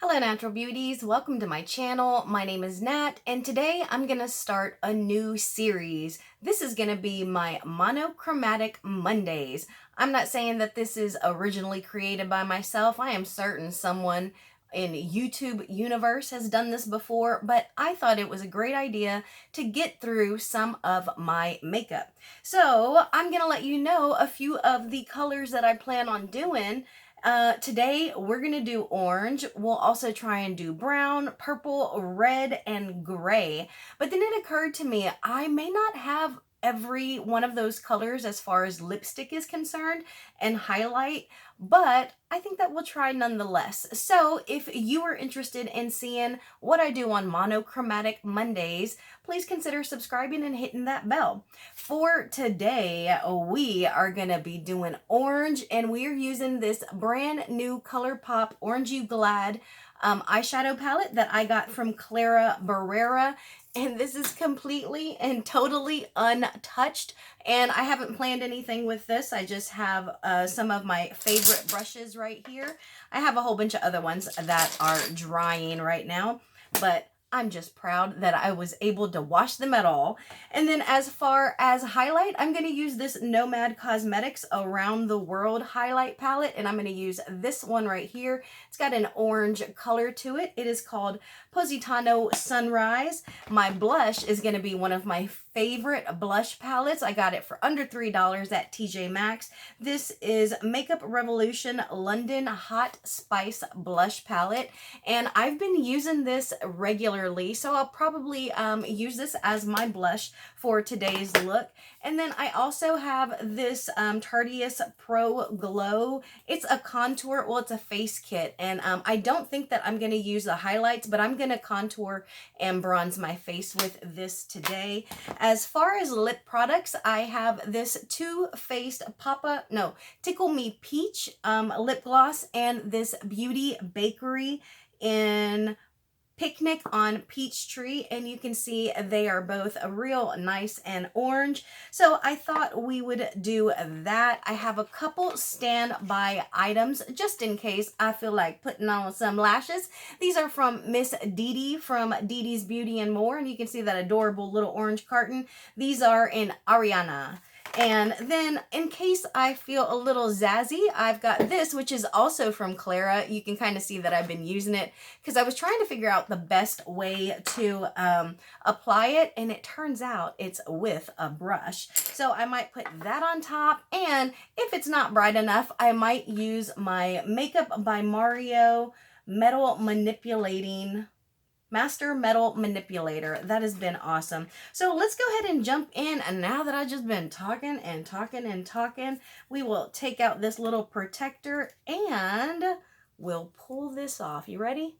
Hello Natural Beauties, welcome to my channel. My name is Nat and today I'm going to start a new series. This is going to be my Monochromatic Mondays. I'm not saying that this is originally created by myself. I am certain someone in YouTube universe has done this before, but I thought it was a great idea to get through some of my makeup. So I'm going to let you know a few of the colors that I plan on doing. Today we're gonna do orange. We'll also try and do brown, purple, red, and gray. But then it occurred to me, I may not have every one of those colors as far as lipstick is concerned and highlight, but I think that we'll try nonetheless. So if you are interested in seeing what I do on Monochromatic Mondays, please consider subscribing and hitting that bell. For today, we are gonna be doing orange, and we are using this brand new ColourPop Orange You Glad eyeshadow palette that I got from Clara Barrera. And this is completely and totally untouched. And I haven't planned anything with this. I just have some of my favorite brushes right here. I have a whole bunch of other ones that are drying right now, but I'm just proud that I was able to wash them at all. And then as far as highlight, I'm going to use this Nomad Cosmetics Around the World highlight palette, and I'm going to use this one right here. It's got an orange color to it. It is called Positano Sunrise. My blush is going to be one of my favorite blush palettes. I got it for under $3 at TJ Maxx. This is Makeup Revolution London Hot Spice Blush Palette, and I've been using this regularly, so I'll probably use this as my blush for today's look. And then I also have this Tarteus Pro Glow. It's a contour, well, it's a face kit, and I don't think that I'm going to use the highlights, but I'm going to contour and bronze my face with this today. As far as lip products, I have this Too Faced Tickle Me Peach lip gloss, and this Beauty Bakery in Picnic on Peachtree, and you can see they are both real nice and orange. So I thought we would do that. I have a couple standby items just in case I feel like putting on some lashes. These are from Miss Dee Dee from Dee Dee's Beauty and More, and you can see that adorable little orange carton. These are in Ariana. And then in case I feel a little zazzy, I've got this, which is also from Clara. You can kind of see that I've been using it because I was trying to figure out the best way to apply it, and it turns out it's with a brush. So I might put that on top, and if it's not bright enough, I might use my Makeup by Mario Master Metal Manipulator. That has been awesome. So let's go ahead and jump in. And now that I've just been talking and talking and talking, we will take out this little protector and we'll pull this off. You ready?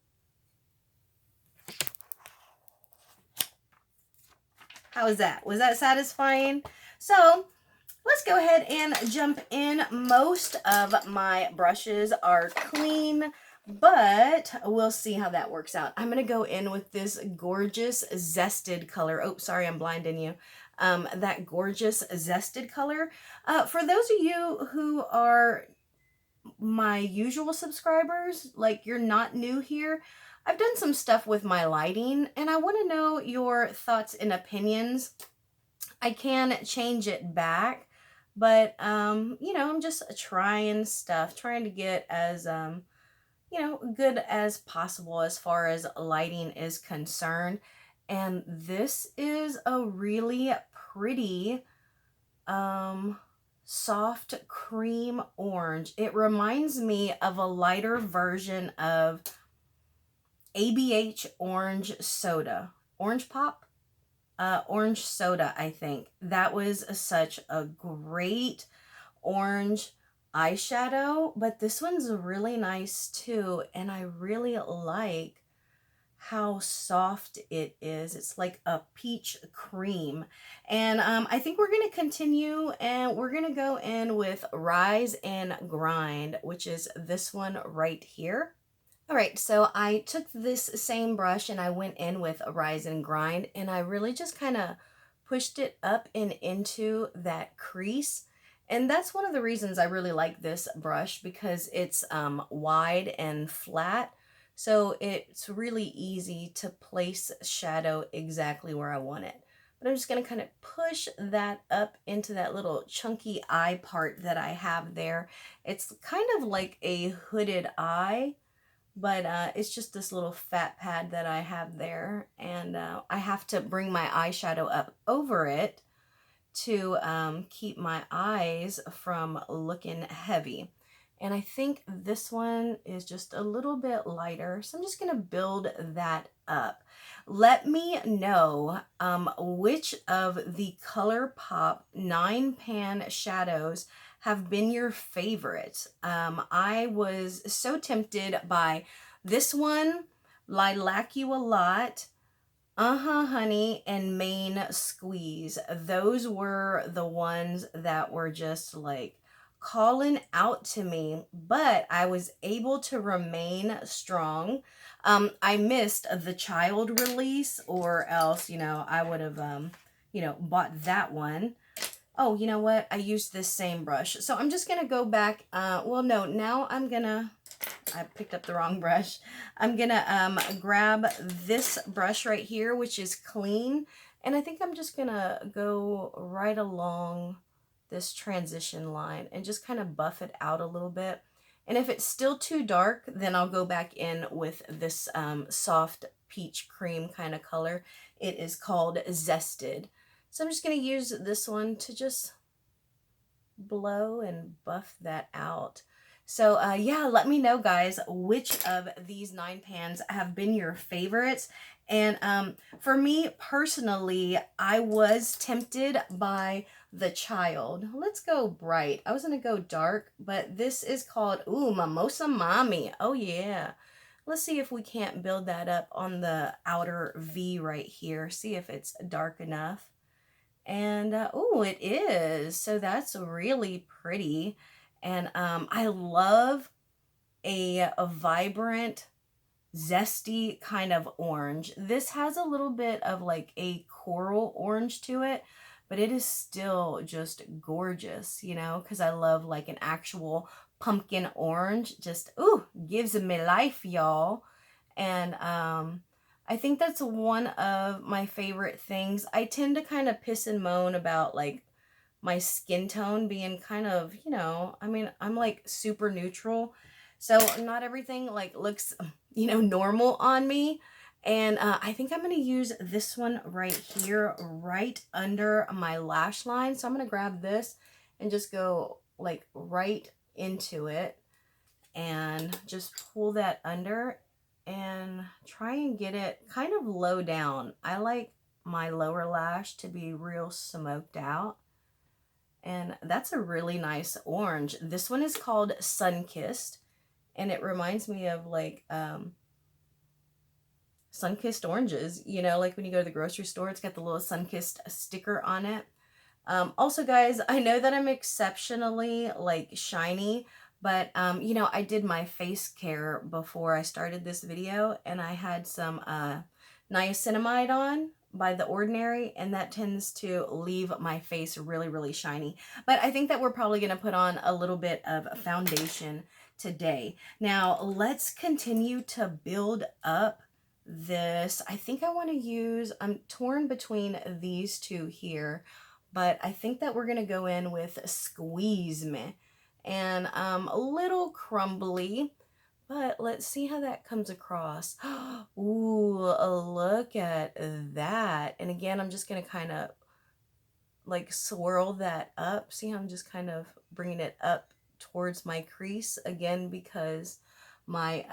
How was that? Was that satisfying? So let's go ahead and jump in. Most of my brushes are clean, but we'll see how that works out. I'm going to go in with this gorgeous zested color. Oh, sorry, I'm blinding you. That gorgeous zested color. For those of you who are my usual subscribers, like you're not new here, I've done some stuff with my lighting, and I want to know your thoughts and opinions. I can change it back, but, you know, I'm just trying to get as, good as possible as far as lighting is concerned. And this is a really pretty soft cream orange. It reminds me of a lighter version of ABH orange soda. Orange Pop? Orange soda, I think. That was such a great orange eyeshadow, but this one's really nice too, and I really like how soft it is. It's like a peach cream. And I think we're going to continue, and we're going to go in with Rise and Grind, which is this one right here. All right, so I took this same brush and I went in with a Rise and Grind, and I really just kind of pushed it up and into that crease. And that's one of the reasons I really like this brush, because it's wide and flat. So it's really easy to place shadow exactly where I want it. But I'm just going to kind of push that up into that little chunky eye part that I have there. It's kind of like a hooded eye, but it's just this little fat pad that I have there. And I have to bring my eyeshadow up over it to keep my eyes from looking heavy. And I think this one is just a little bit lighter, so I'm just gonna build that up. Let me know which of the ColourPop 9-pan shadows have been your favorites. I was so tempted by this one, Lilac You a Lot, Honey, and Main Squeeze. Those were the ones that were just like calling out to me, but I was able to remain strong. I missed the child release, or else, I would have, bought that one. Oh, you know what? I used this same brush. So I'm just going to go back. Well, no, now I picked up the wrong brush. I'm going to grab this brush right here, which is clean. And I think I'm just going to go right along this transition line and just kind of buff it out a little bit. And if it's still too dark, then I'll go back in with this soft peach cream kind of color. It is called Zested. So I'm just going to use this one to just blow and buff that out. So yeah, let me know, guys, which of these 9 pans have been your favorites. And for me personally, I was tempted by the child. Let's go bright. I was going to go dark, but this is called, Mimosa Mommy. Oh yeah. Let's see if we can't build that up on the outer V right here. See if it's dark enough. And oh, it is. So that's really pretty. And I love a vibrant, zesty kind of orange. This has a little bit of like a coral orange to it, but it is still just gorgeous, because I love like an actual pumpkin orange. Just, gives me life, y'all. And I think that's one of my favorite things. I tend to kind of piss and moan about like my skin tone being kind of, I'm like super neutral. So not everything like looks, normal on me. And I think I'm going to use this one right here, right under my lash line. So I'm going to grab this and just go like right into it and just pull that under and try and get it kind of low down. I like my lower lash to be real smoked out. And that's a really nice orange. This one is called Sunkissed, and it reminds me of like sun-kissed oranges, like when you go to the grocery store, it's got the little sun-kissed sticker on it. Also, guys, I know that I'm exceptionally like shiny, but I did my face care before I started this video, and I had some niacinamide on by The Ordinary, and that tends to leave my face really, really shiny. But I think that we're probably going to put on a little bit of foundation today. Now, let's continue to build up this. I think I want to use, I'm torn between these two here, but I think that we're going to go in with Squeeze Me. And a little crumbly, but let's see how that comes across. Ooh, look at that. And again, I'm just going to kind of like swirl that up. See how I'm just kind of bringing it up towards my crease again, because my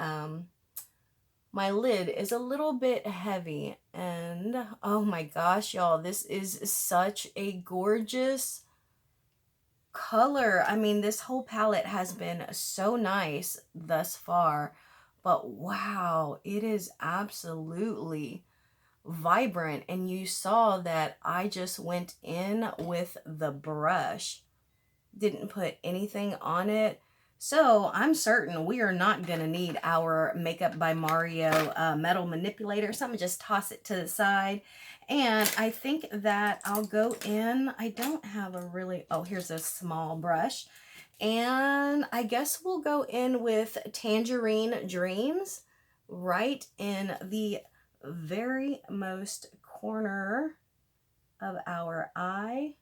my lid is a little bit heavy. And oh my gosh, y'all, this is such a gorgeous color. I mean, this whole palette has been so nice thus far, but wow, it is absolutely vibrant. And you saw that I just went in with the brush, didn't put anything on it. So I'm certain we are not going to need our Makeup by Mario metal manipulator. So I'm going to just toss it to the side. And I think that I'll go in. I don't have a really, here's a small brush. And I guess we'll go in with Tangerine Dreams. right in the very most corner of our eye.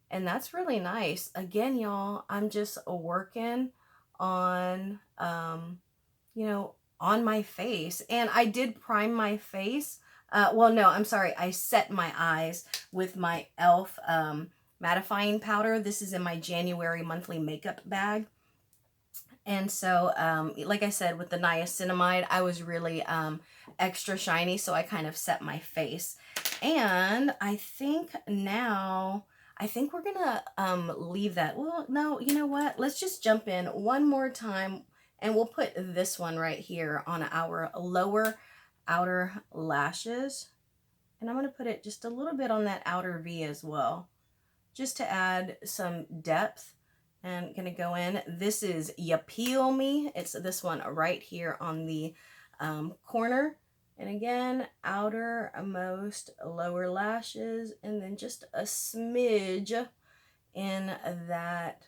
And that's really nice. Again, y'all, I'm just working on, you know, on my face. And I did prime my face. Well, no, I'm sorry. I set my eyes with my e.l.f. Mattifying powder. This is in my January monthly makeup bag. And so, like I said, with the niacinamide, I was really extra shiny, so I kind of set my face. And I think now, I think we're gonna leave that. Well, no, you know what? Let's just jump in one more time, and we'll put this one right here on our lower outer lashes. And I'm gonna put it just a little bit on that outer V as well, just to add some depth. And gonna go in. This is Ya Peel Me. It's this one right here on the corner. And again, outermost lower lashes, and then just a smidge in that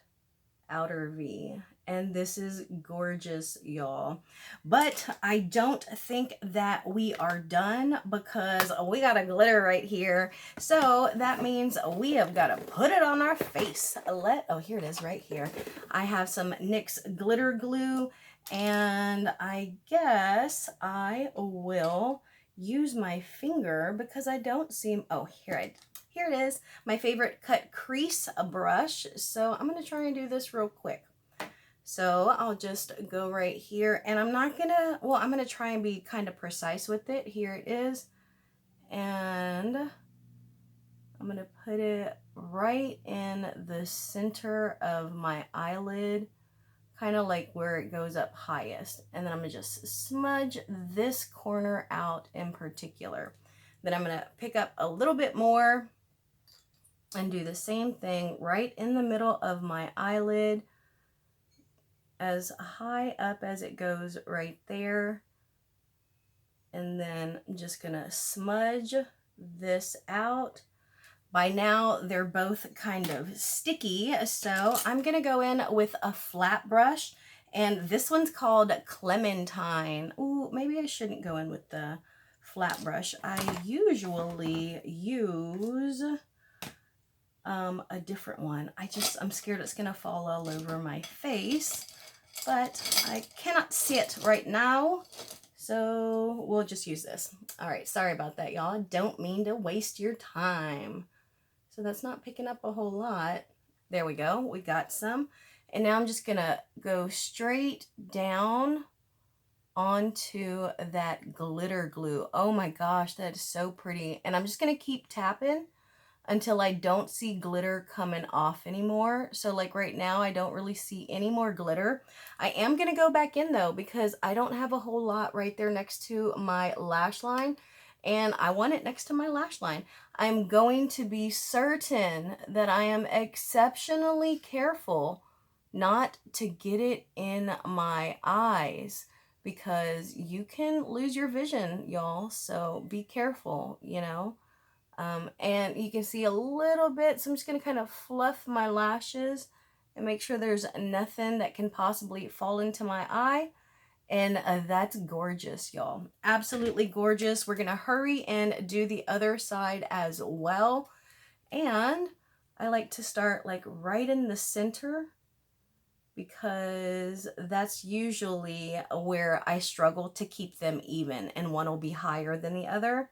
outer V. And this is gorgeous, y'all. But I don't think that we are done, because we got a glitter right here. So that means we have got to put it on our face. Oh, here it is right here. I have some NYX Glitter Glue, and I guess I will use my finger because I don't see, oh, here it is, my favorite cut crease brush. So I'm going to try and do this real quick. So I'll just go right here, and I'm not gonna, well, I'm gonna try and be kind of precise with it. Here it is. And I'm gonna put it right in the center of my eyelid, kind of like where it goes up highest. And then I'm gonna just smudge this corner out in particular. Then I'm gonna pick up a little bit more and do the same thing right in the middle of my eyelid, as high up as it goes right there. And then I'm just gonna smudge this out. By now they're both kind of sticky, so I'm gonna go in with a flat brush, and this one's called Clementine. Ooh, maybe I shouldn't go in with the flat brush. I usually use a different one. I'm scared it's gonna fall all over my face, but I cannot see it right now, so we'll just use this. All right, sorry about that, y'all. I don't mean to waste your time. So that's not picking up a whole lot. There we go, we got some. And now I'm just gonna go straight down onto that glitter glue. Oh my gosh, that is so pretty. And I'm just gonna keep tapping until I don't see glitter coming off anymore. So like right now, I don't really see any more glitter. I am gonna go back in though, because I don't have a whole lot right there next to my lash line, and I want it next to my lash line. I'm going to be certain that I am exceptionally careful not to get it in my eyes, because you can lose your vision, y'all. So be careful, you know. And you can see a little bit, so I'm just going to kind of fluff my lashes and make sure there's nothing that can possibly fall into my eye. And that's gorgeous, y'all. Absolutely gorgeous. We're going to hurry and do the other side as well. And I like to start like right in the center, because that's usually where I struggle to keep them even, and one will be higher than the other.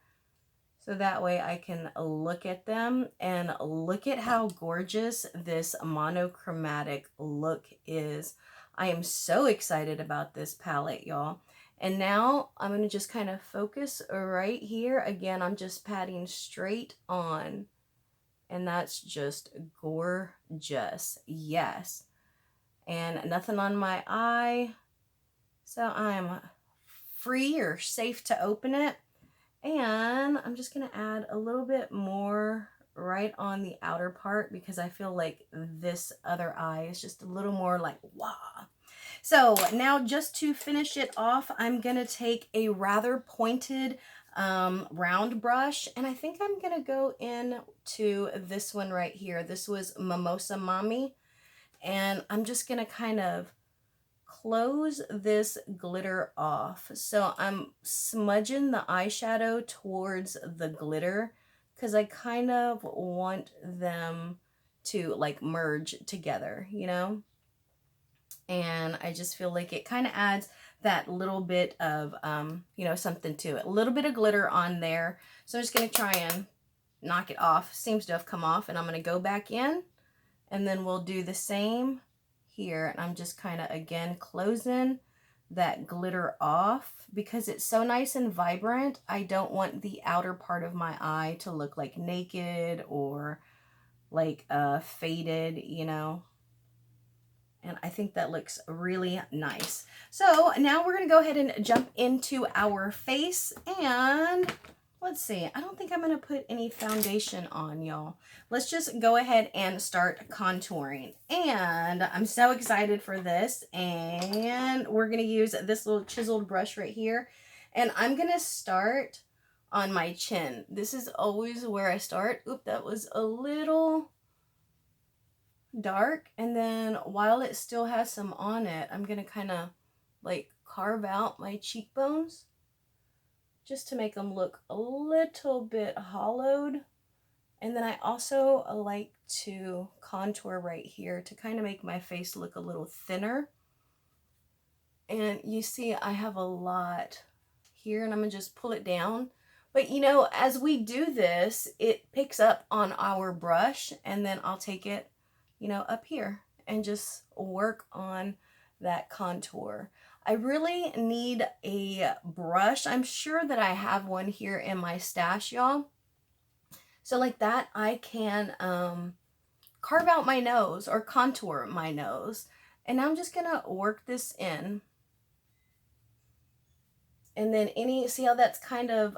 So that way I can look at them, and look at how gorgeous this monochromatic look is. I am so excited about this palette, y'all. And now I'm going to just kind of focus right here. Again, I'm just patting straight on, and that's just gorgeous. Yes. And nothing on my eye. So I'm free or safe to open it. And I'm just going to add a little bit more right on the outer part, because I feel like this other eye is just a little more like, wow. So now just to finish it off, I'm going to take a rather pointed round brush, and I think I'm going to go in to this one right here. This was Mimosa Mommy, and I'm just going to kind of close this glitter off. So I'm smudging the eyeshadow towards the glitter because I kind of want them to like merge together, you know? And I just feel like it kind of adds that little bit of, you know, something to it. A little bit of glitter on there. So I'm just going to try and knock it off. Seems to have come off, and I'm going to go back in, and then we'll do the same here. And I'm just kind of, again, closing that glitter off because it's so nice and vibrant. I don't want the outer part of my eye to look like naked or like faded, you know. And I think that looks really nice. So now we're going to go ahead and jump into our face. And let's see. I don't think I'm going to put any foundation on, y'all. Let's just go ahead and start contouring. And I'm so excited for this. And we're going to use this little chiseled brush right here. And I'm going to start on my chin. This is always where I start. Oop, that was a little dark. And then while it still has some on it, I'm gonna kind of like carve out my cheekbones just to make them look a little bit hollowed. And then I also like to contour right here to kind of make my face look a little thinner. And you see I have a lot here, and I'm gonna just pull it down. But you know, as we do this, it picks up on our brush, and then I'll take it, you know, up here and just work on that contour. I really need a brush. I'm sure that I have one here in my stash, y'all. So like that, I can carve out my nose or contour my nose. And I'm just gonna work this in. And then see how that's kind of,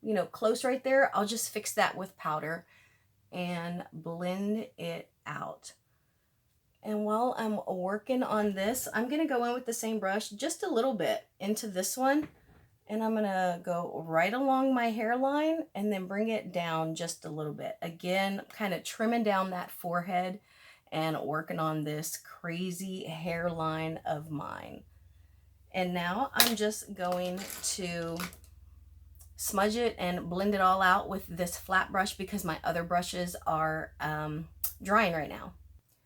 you know, close right there? I'll just fix that with powder and blend it out. And while I'm working on this, I'm going to go in with the same brush just a little bit into this one. And I'm going to go right along my hairline and then bring it down just a little bit. Again, kind of trimming down that forehead and working on this crazy hairline of mine. And now I'm just going to smudge it and blend it all out with this flat brush because my other brushes are drying right now.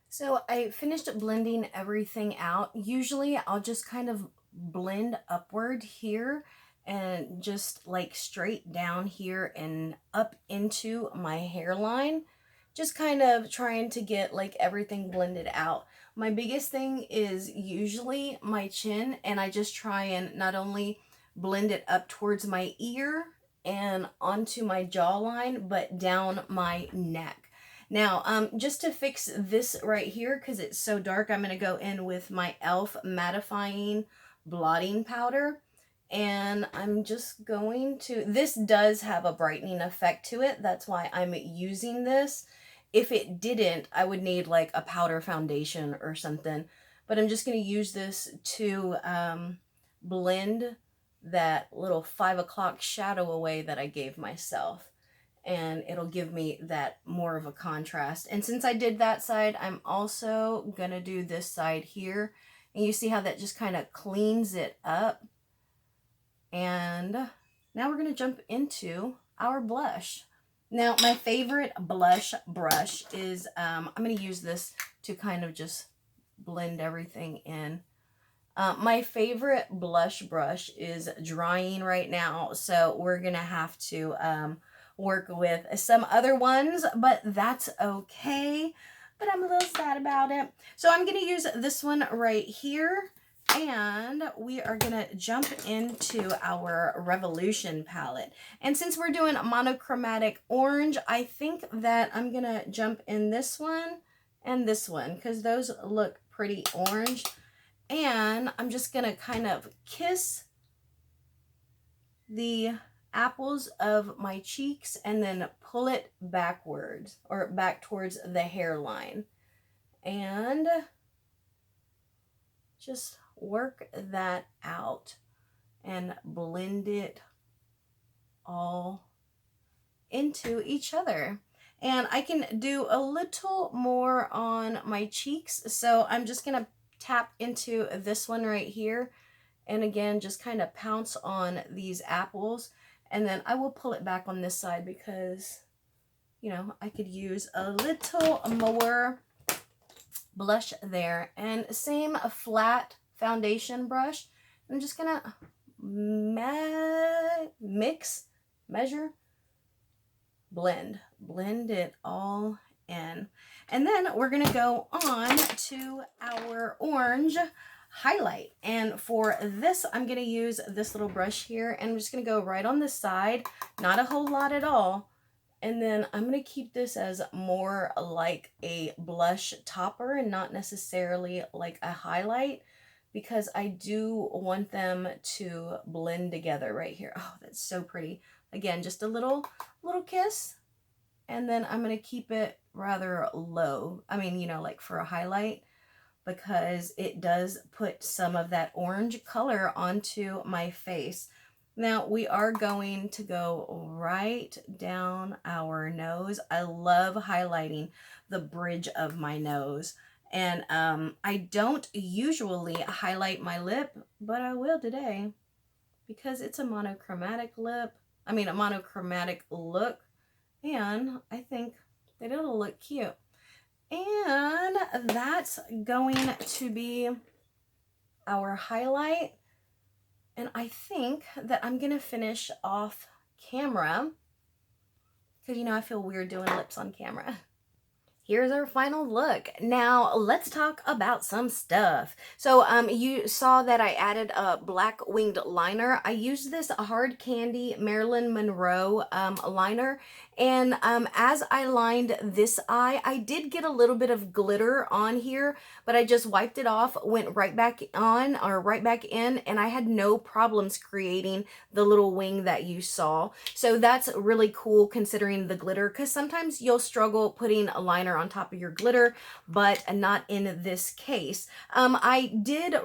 So I finished blending everything out. Usually I'll just kind of blend upward here and just like straight down here and up into my hairline. Just kind of trying to get like everything blended out. My biggest thing is usually my chin, and I just try and not only blend it up towards my ear and onto my jawline, but down my neck. Now, just to fix this right here, because it's so dark, I'm going to go in with my e.l.f. Mattifying Blotting Powder. And I'm just going to, this does have a brightening effect to it. That's why I'm using this. If it didn't, I would need like a powder foundation or something. But I'm just going to use this to blend that little 5 o'clock shadow away that I gave myself. And it'll give me that more of a contrast. And since I did that side, I'm also going to do this side here. And you see how that just kind of cleans it up. And now we're going to jump into our blush. Now, my favorite blush brush is, I'm going to use this to kind of just blend everything in. My favorite blush brush is drying right now, so we're going to have to work with some other ones, but that's okay. But I'm a little sad about it. So I'm going to use this one right here. And we are going to jump into our Revolution palette. And since we're doing monochromatic orange, I think that I'm going to jump in this one and this one because those look pretty orange. And I'm just going to kind of kiss the apples of my cheeks and then pull it backwards or back towards the hairline. And just work that out and blend it all into each other. And I can do a little more on my cheeks, so I'm just gonna tap into this one right here. And again, just kind of pounce on these apples. And then I will pull it back on this side because, you know, I could use a little more blush there. And same flat foundation brush. I'm just gonna blend it all in. And then we're gonna go on to our orange highlight. And for this, I'm gonna use this little brush here, and I'm just gonna go right on the side, not a whole lot at all. And then I'm gonna keep this as more like a blush topper and not necessarily like a highlight, because I do want them to blend together right here. Oh, that's so pretty. Again, just a little kiss. And then I'm going to keep it rather low. I mean, you know, like for a highlight, because it does put some of that orange color onto my face. Now we are going to go right down our nose. I love highlighting the bridge of my nose. And I don't usually highlight my lip, but I will today because it's a monochromatic lip. I mean, a monochromatic look. And I think that it'll look cute. And that's going to be our highlight. And I think that I'm going to finish off camera because, you know, I feel weird doing lips on camera. Here's our final look. Now let's talk about some stuff. So you saw that I added a black winged liner. I used this Hard Candy Marilyn Monroe liner. And as I lined this eye, I did get a little bit of glitter on here, but I just wiped it off, went right back on or right back in, and I had no problems creating the little wing that you saw. So that's really cool considering the glitter, because sometimes you'll struggle putting a liner on top of your glitter, but not in this case. I do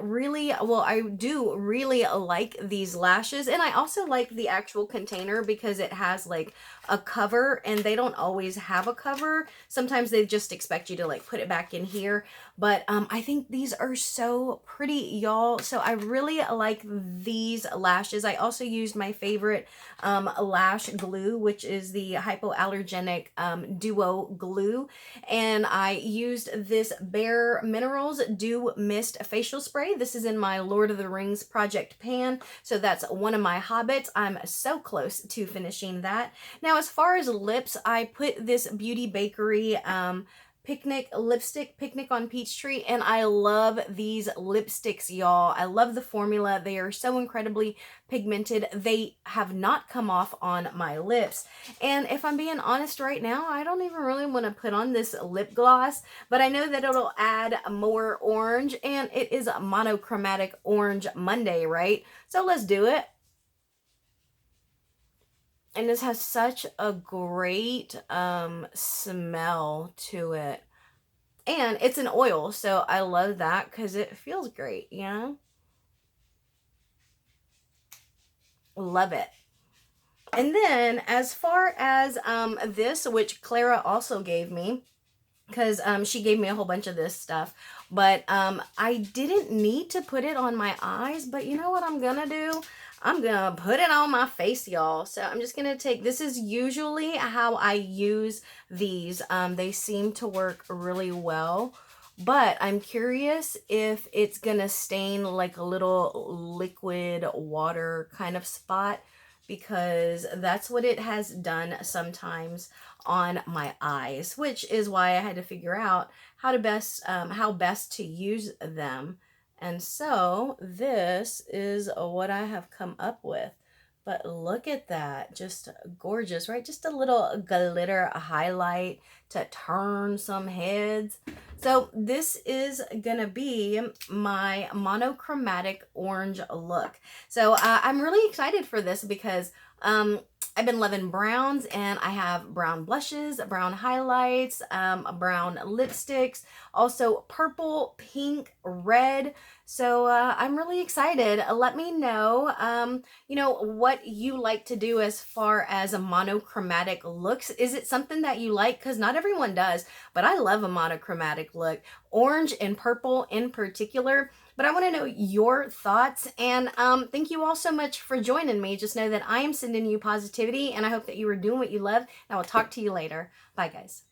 really like these lashes, and I also like the actual container because it has like a cover, and they don't always have a cover. Sometimes they just expect you to like put it back in here, but I think these are so pretty, y'all. So I really like these lashes. I also used my favorite lash glue, which is the hypoallergenic duo glue, and I used this Bare Minerals Dew Mist facial spray. This is in my Lord of the Rings project pan, so that's one of my hobbits. I'm so close to finishing that. Now, as far as lips, I put this Beauty Bakery Picnic lipstick, Picnic on Peachtree, and I love these lipsticks, y'all. I love the formula. They are so incredibly pigmented. They have not come off on my lips. And if I'm being honest right now, I don't even really want to put on this lip gloss, but I know that it'll add more orange, and it is a monochromatic orange Monday, right? So let's do it. And this has such a great smell to it. And it's an oil, so I love that because it feels great, you know? Love it. And then as far as this, which Clara also gave me, because she gave me a whole bunch of this stuff, but I didn't need to put it on my eyes, but you know what I'm gonna do? I'm gonna put it on my face, y'all. So I'm just gonna take, this is usually how I use these. They seem to work really well, but I'm curious if it's gonna stain like a little liquid water kind of spot, because that's what it has done sometimes on my eyes, which is why I had to figure out how best to use them. And so this is what I have come up with. But look at that, just gorgeous, right? Just a little glitter highlight to turn some heads. So this is gonna be my monochromatic orange look. So I'm really excited for this because I've been loving browns, and I have brown blushes, brown highlights, brown lipsticks, also purple, pink, red. So I'm really excited. Let me know, what you like to do as far as a monochromatic looks. Is it something that you like? Because not everyone does, but I love a monochromatic look. Orange and purple in particular. But I want to know your thoughts, and thank you all so much for joining me. Just know that I am sending you positivity, and I hope that you are doing what you love, and I will talk to you later. Bye, guys.